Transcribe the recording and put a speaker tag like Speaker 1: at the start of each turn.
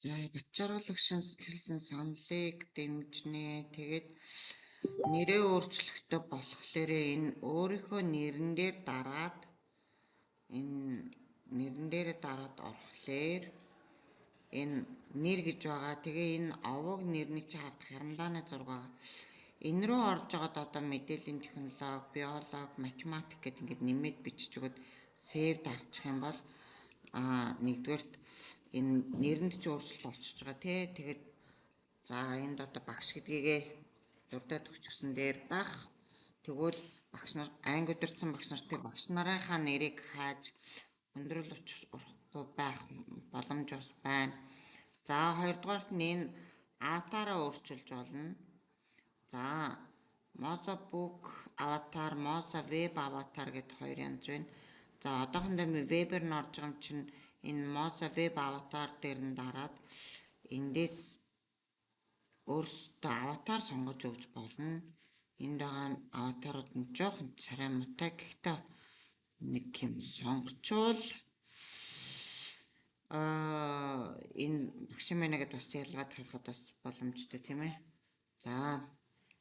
Speaker 1: За Бачаргал өгшин хэлсэн саналыг дэмжнэ. Тэгээд нэрээ өөрчлөхтэй болохоор энэ өөрийнхөө нэрэн дээр дараад орохлоор энэ нэр гэж байгаа. Тэгээ энэ овог нэрний чи хардах харамдааны зураг байгаа. Энэ рүү орж байгаад одоо мэдээллийн технологи, биологи, математик гэдэг ингээд нэмээд бичиж өгöd save дарчих юм бол нэгдүгээрт энэ нэрэнд ч өөрчлөлт орчиж байгаа тий. Тэгээд за энд одоо багш гэдгийгээ дурдаад өгчихсөн дээр бах. Тэгвэл багш нар анги удирдсан багш нар тэр багш нарынхаа нэрийг хааж өндрөл урахгүй байх боломж бас байна. За хоёрдугаарт нь энэ аватараа өөрчилж болно. За Moza Book аватар, Moza Web аватар гэдэг хоёр янз байна. За одоохондоо вебээр нь орж байгаа юм чинь энэ Moza Web аватар дээр нь дараад эндээс өөрсдөө аватар сонгож өгч болно. Энд байгаа аватарууд нь жоохон царай муутай. Гэхдээ нэг юм сонгочвол энэ багшин мэнэгэд бас ялгаад харахад бас боломжтой тийм ээ. За